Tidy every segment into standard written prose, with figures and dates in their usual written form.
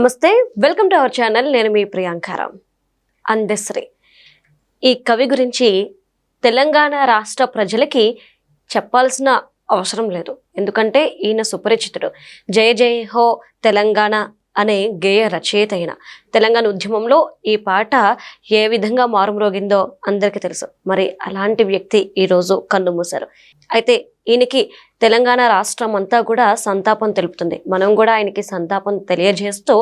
నమస్తే, welcome to our channel. నేను మీ ప్రియాంకారం. అందశ్రీ ఈ కవి గురించి తెలంగాణ రాష్ట్ర ప్రజలకి చెప్పాల్సిన అవసరం లేదు, ఎందుకంటే ఈయన సుపరిచితుడు. జయ జయ హో తెలంగాణ అనే గేయ రచయిత అయిన తెలంగాణ ఉద్యమంలో ఈ పాట ఏ విధంగా మారుమ్రోగిందో అందరికీ తెలుసు. మరి అలాంటి వ్యక్తి ఈరోజు కన్నుమూశారు. అయితే ఈయనకి తెలంగాణ రాష్ట్రం అంతా కూడా సంతాపం తెలుపుతుంది. మనం కూడా ఆయనకి సంతాపం తెలియజేస్తూ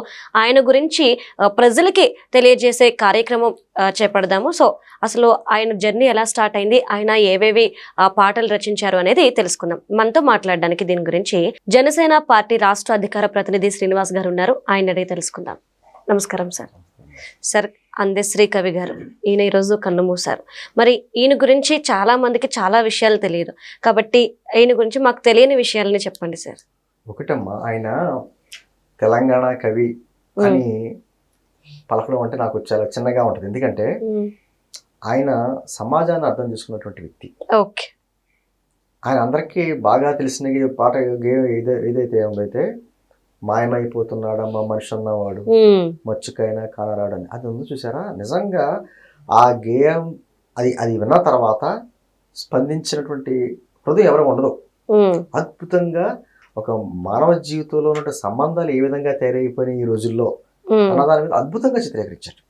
ఆయన గురించి ప్రజలకి తెలియజేసే కార్యక్రమం చేపడదాము. సో అసలు ఆయన జర్నీ ఎలా స్టార్ట్ అయింది, ఆయన ఏవేవి పాటలు రచించారు అనేది తెలుసుకుందాం. మనతో మాట్లాడడానికి దీని గురించి జనసేన పార్టీ రాష్ట్ర అధికార ప్రతినిధి శ్రీనివాస్ గారు ఉన్నారు. ఆయన అడిగి తెలుసుకుందాం. నమస్కారం సార్. సార్, అందశ్రీ కవి గారు, ఈయన ఈరోజు కన్నుమూశారు. మరి ఈయన గురించి చాలా మందికి చాలా విషయాలు తెలియదు, కాబట్టి ఈయన గురించి మాకు తెలియని విషయాలని చెప్పండి సార్. ఒకటమ్మా, ఆయన తెలంగాణ కవి అని పలకడం అంటే నాకు చాలా చిన్నగా ఉంటుంది. ఎందుకంటే ఆయన సమాజాన్ని అర్థం చేసుకున్నటువంటి వ్యక్తి. ఓకే. ఆయన అందరికీ బాగా తెలిసిన పాట ఏదైతే ఉందైతే మాయమైపోతున్నాడమ్మా మనిషి అన్నవాడు మచ్చుకైనా కానరాడని, అది ఉంది చూసారా. నిజంగా ఆ గేయం అది విన్న తర్వాత స్పందించినటువంటి హృదయం ఎవరు ఉండదు. అద్భుతంగా ఒక మానవ జీవితంలో ఉన్న సంబంధాలు ఏ విధంగా తయారైపోయినాయి ఈ రోజుల్లో అన్నదాని మీద అద్భుతంగా చిత్రీకరించాడు.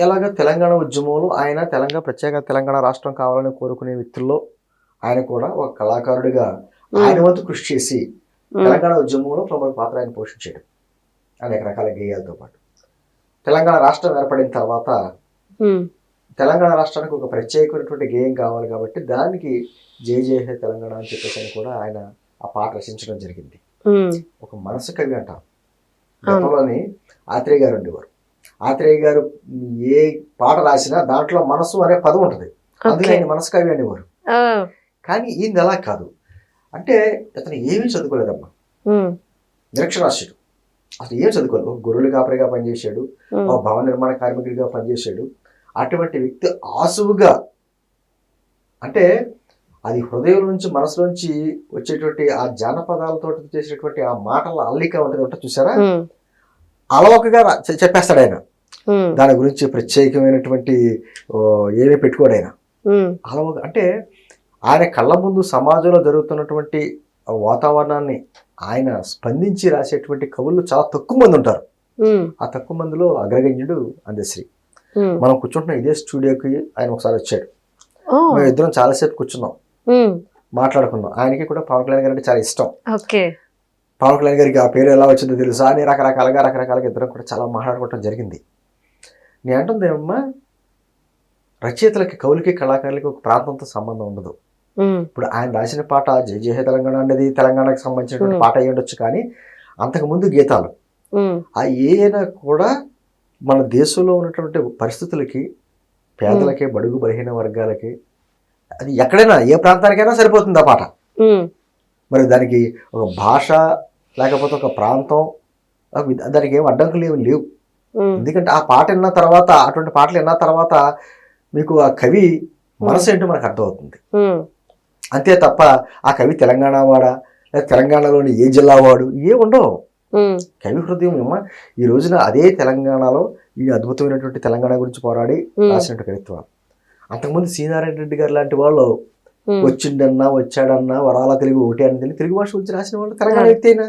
ఎలాగ తెలంగాణ ఉద్యమంలో ఆయన ప్రత్యేక తెలంగాణ రాష్ట్రం కావాలని కోరుకునే వ్యక్తుల్లో ఆయన కూడా ఒక కళాకారుడిగా ఆయన వంతు కృషి చేసి తెలంగాణ ఉద్యమంలో ప్రముఖ పాత్ర ఆయన పోషించాడు అనేక రకాల గేయాలతో పాటు. తెలంగాణ రాష్ట్రం ఏర్పడిన తర్వాత తెలంగాణ రాష్ట్రానికి ఒక ప్రత్యేకమైనటువంటి గేయం కావాలి కాబట్టి దానికి జయ జయ హే తెలంగాణ అని చెప్పేసి కూడా ఆయన ఆ పాట రచించడం జరిగింది. ఒక మనసు కవి అంటాం. గతంలోని ఆత్రేయ గారు ఉండేవారు. ఆత్రేయ గారు ఏ పాట రాసినా దాంట్లో మనసు అనే పదం ఉంటుంది, అందుకే ఆయన మనసు కవి అనేవారు. కానీ ఈయన అలా కాదు. అంటే అతను ఏమీ చదువుకోలేదమ్మా, నిరక్షరాస్యుడు. అసలు ఏం చదువుకోలేదు. ఒక గొర్రెలు కాపరిగా పనిచేశాడు, ఒక భవన నిర్మాణ కార్మికుడిగా పనిచేశాడు. అటువంటి వ్యక్తి ఆసువుగా, అంటే అది హృదయం నుంచి మనసులోంచి వచ్చేటువంటి ఆ జానపదాలతో చేసేటువంటి ఆ మాటల అల్లిక ఉంటుంది చూసారా, అలవకగా చెప్పేస్తాడు ఆయన. దాని గురించి ప్రత్యేకమైనటువంటి ఏమీ పెట్టుకోడు ఆయన. అలవక అంటే ఆయన కళ్ళ ముందు సమాజంలో జరుగుతున్నటువంటి వాతావరణాన్ని ఆయన స్పందించి రాసేటువంటి కవులు చాలా తక్కువ మంది ఉంటారు. ఆ తక్కువ మందిలో అగ్రగణ్యుడు అందశ్రీ. మనం కూర్చుంటున్న ఇదే స్టూడియోకి ఆయన ఒకసారి వచ్చాడు. మేము ఇద్దరం చాలాసేపు కూర్చున్నాం, మాట్లాడుకున్నాం. ఆయనకి కూడా పవన్ కళ్యాణ్ గారు అంటే చాలా ఇష్టం. పవన్ కళ్యాణ్ గారికి ఆ పేరు ఎలా వచ్చిందో తెలుసా అని రకరకాలుగా ఇద్దరం కూడా చాలా మాట్లాడుకోవటం జరిగింది. నేను అంటుంది ఏమమ్మా, రచయితలకి, కవులకి, కళాకారులకి ఒక ప్రాంతంతో సంబంధం ఉండదు. ఇప్పుడు ఆయన రాసిన పాట జయ జయ తెలంగాణ అనేది తెలంగాణకు సంబంధించినటువంటి పాట అయి ఉండొచ్చు, కానీ అంతకుముందు గీతాలు ఆ ఏదైనా కూడా మన దేశంలో ఉన్నటువంటి పరిస్థితులకి, పేదలకి, బడుగు బలహీన వర్గాలకి, అది ఎక్కడైనా ఏ ప్రాంతానికైనా సరిపోతుంది ఆ పాట. మరి దానికి ఒక భాష లేకపోతే ఒక ప్రాంతం, దానికి ఏం అడ్డంకులు ఏమి లేవు. ఎందుకంటే ఆ పాట విన్న తర్వాత, అటువంటి పాటలు విన్న తర్వాత మీకు ఆ కవి మనసు ఏంటో మనకు అర్థమవుతుంది. అంతే తప్ప ఆ కవి తెలంగాణ వాడా లేదా తెలంగాణలోని ఏ జిల్లా వాడు ఏ ఉండవు. కవి హృదయం ఏమో ఈ రోజున అదే తెలంగాణలో ఈ అద్భుతమైనటువంటి తెలంగాణ గురించి పోరాడి రాసినట్టు కవిత్వం. అంతకుముందు సీనారాయణ రెడ్డి గారు లాంటి వాళ్ళు వచ్చిండన్నా వచ్చాడన్నా వరాల తెలుగు ఒకటి అని తెలుగు భాష గురించి రాసిన వాళ్ళు తెలంగాణ వ్యక్తి అయినా.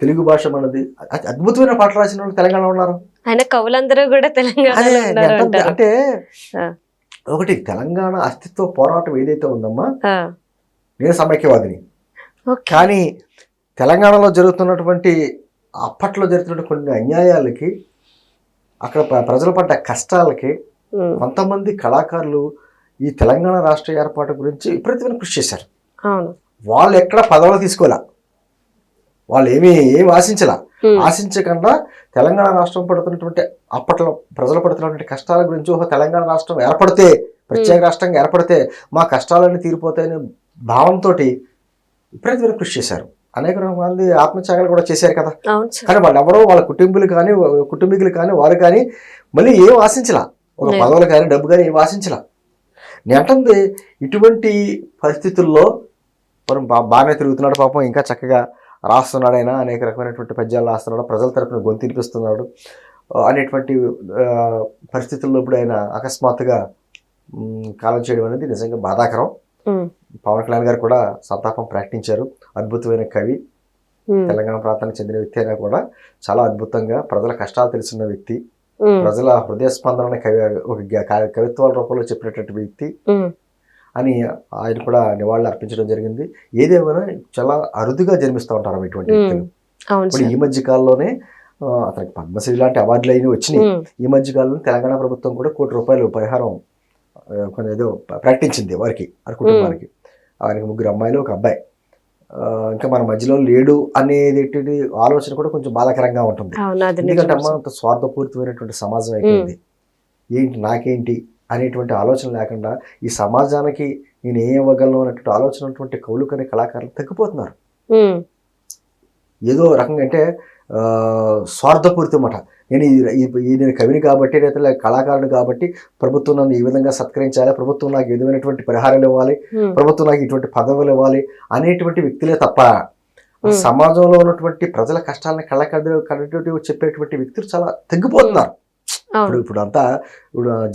తెలుగు భాష మనది, అద్భుతమైన పాటలు రాసిన వాళ్ళు తెలంగాణ ఉన్నారు. కవులందరూ కూడా తెలంగాణ. అంటే ఒకటి తెలంగాణ అస్తిత్వ పోరాటం ఏదైతే ఉందమ్మా, నేను సమైక్యవాదిని, కానీ తెలంగాణలో జరుగుతున్నటువంటి అప్పట్లో జరుగుతున్న కొన్ని అన్యాయాలకి, అక్కడ ప్రజలు పడ్డ కష్టాలకి కొంతమంది కళాకారులు ఈ తెలంగాణ రాష్ట్ర ఏర్పాటు గురించి విపరీతమైన కృషి చేశారు. వాళ్ళు ఎక్కడ పదవులు తీసుకోలే, వాళ్ళు ఏమీ ఆశించకుండా తెలంగాణ రాష్ట్రం పడుతున్నటువంటి అప్పట్లో ప్రజలు పడుతున్నటువంటి కష్టాల గురించి, తెలంగాణ రాష్ట్రం ఏర్పడితే, ప్రత్యేక రాష్ట్రంగా ఏర్పడితే మా కష్టాలన్నీ తీరిపోతాయనే భావంతో విపరీతమైన కృషి చేశారు. అనేక మంది ఆత్మత్యాగాలు కూడా చేశారు కదా. కానీ వాళ్ళు ఎవరో వాళ్ళ కుటుంబీకులు కానీ వారు కానీ మళ్ళీ ఏం ఆశించలా, ఒక పదవులు కానీ డబ్బు కానీ ఏం ఆశించలా. నేను అంటుంది ఇటువంటి పరిస్థితుల్లో మనం బాగానే తిరుగుతున్నాడు పాపం, ఇంకా చక్కగా రాస్తున్నాడు, ఆయన అనేక రకమైనటువంటి పద్యాలు రాస్తున్నాడు, ప్రజల తరపున గొంతు వినిపిస్తున్నాడు అనేటువంటి పరిస్థితుల్లో ఇప్పుడు ఆయన అకస్మాత్తుగా కాలం చేయడం అనేది నిజంగా బాధాకరం. పవన్ కళ్యాణ్ గారు కూడా సంతాపం ప్రకటించారు. అద్భుతమైన కవి, తెలంగాణ ప్రాంతానికి చెందిన వ్యక్తి అయినా కూడా చాలా అద్భుతంగా ప్రజల కష్టాలు తెలుసున్న వ్యక్తి, ప్రజల హృదయ స్పందన కవిత్వాల రూపంలో చెప్పినటువంటి వ్యక్తి అని ఆయన కూడా నివాళులు అర్పించడం జరిగింది. ఏదేమైనా చాలా అరుదుగా జన్మిస్తూ ఉంటారు ఇటువంటి వ్యక్తులు. ఇప్పుడు ఈ మధ్య కాలంలోనే అతనికి పద్మశ్రీ లాంటి అవార్డులు అయినా వచ్చినాయి. ఈ మధ్య కాలంలో తెలంగాణ ప్రభుత్వం కూడా ₹1 కోటి పరిహారం ఏదో ప్రకటించింది వారికి, వారి కుటుంబానికి. ఆయనకి 3 అమ్మాయిలు 1 అబ్బాయి. ఇంకా మన మధ్యలో లేడు అనేది ఆలోచన కూడా కొంచెం బాధాకరంగా ఉంటుంది. ఎందుకంటే అమ్మ అంత స్వార్థపూరితమైనటువంటి సమాజం అయిపోయింది. ఏంటి నాకేంటి అనేటువంటి ఆలోచన లేకుండా ఈ సమాజానికి నేను ఏం ఇవ్వగలను అనేటువంటి ఆలోచన ఉన్నటువంటి కవులు కానీ కళాకారులు తగ్గిపోతున్నారు. ఏదో రకంగా అంటే స్వార్థపూరితం అన్నమాట. నేను కవిని కాబట్టి లేదా కళాకారుడు కాబట్టి ప్రభుత్వం నన్ను ఈ విధంగా సత్కరించాలి, ప్రభుత్వం నాకు ఏ విధమైనటువంటి పరిహారాలు ఇవ్వాలి, ప్రభుత్వం నాకు ఇటువంటి పదవులు ఇవ్వాలి అనేటువంటి వ్యక్తులే తప్ప సమాజంలో ఉన్నటువంటి ప్రజల కష్టాలను కళ్ళకడ్డు చెప్పేటువంటి వ్యక్తులు చాలా తగ్గిపోతున్నారు. ఇప్పుడు అంతా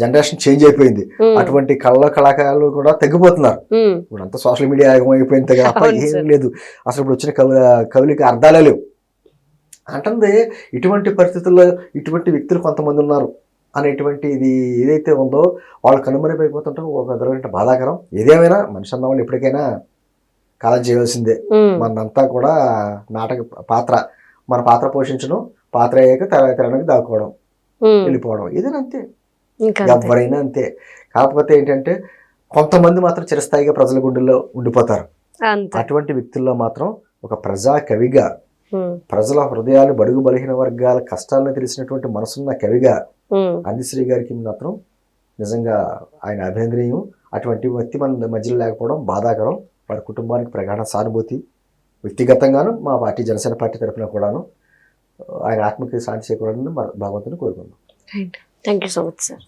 జనరేషన్ చేంజ్ అయిపోయింది. అటువంటి కళాకారులు కూడా తగ్గిపోతున్నారు. ఇప్పుడు అంతా సోషల్ మీడియా అయిపోయింది తప్ప ఏం లేదు. అసలు ఇప్పుడు వచ్చిన కవులకి అర్థాలే లేవు. అంటే ఇటువంటి పరిస్థితుల్లో ఇటువంటి వ్యక్తులు కొంతమంది ఉన్నారు అనేటువంటి ఇది ఏదైతే ఉందో వాళ్ళు కనుమరుగైపోతుంటాం. ఒక విధమైన బాధాకరం. ఏదేమైనా మనిషి అన్న వాళ్ళు ఎప్పటికైనా కాలం చేయవలసిందే. మనంతా కూడా నాటక పాత్ర, మన పాత్ర పోషించడం, పాత్ర అయ్యాక తెరడానికి దాక్కోవడం, వెళ్ళిపోవడం, ఏదైనా అంతే, ఎవరైనా అంతే. కాకపోతే ఏంటంటే కొంతమంది మాత్రం చిరస్థాయిగా ప్రజల గుండెల్లో ఉండిపోతారు. అటువంటి వ్యక్తుల్లో మాత్రం ఒక ప్రజా కవిగా, ప్రజల హృదయాలు, బడుగు బలహీన వర్గాల కష్టాలను తెలిసినటువంటి మనసున్న కవిగా అందశ్రీ గారికి మాత్రం నిజంగా ఆయన అభినందనీయం. అటువంటి వ్యక్తి మన మధ్యలో లేకపోవడం బాధాకరం. వారి కుటుంబానికి ప్రగాఢ సానుభూతి. వ్యక్తిగతంగాను మా పార్టీ జనసేన పార్టీ తరఫున కూడాను ఆయన ఆత్మకి శాంతి చేకూరాలని భగవంతుని కోరుకున్నాం. Thank you so much sir.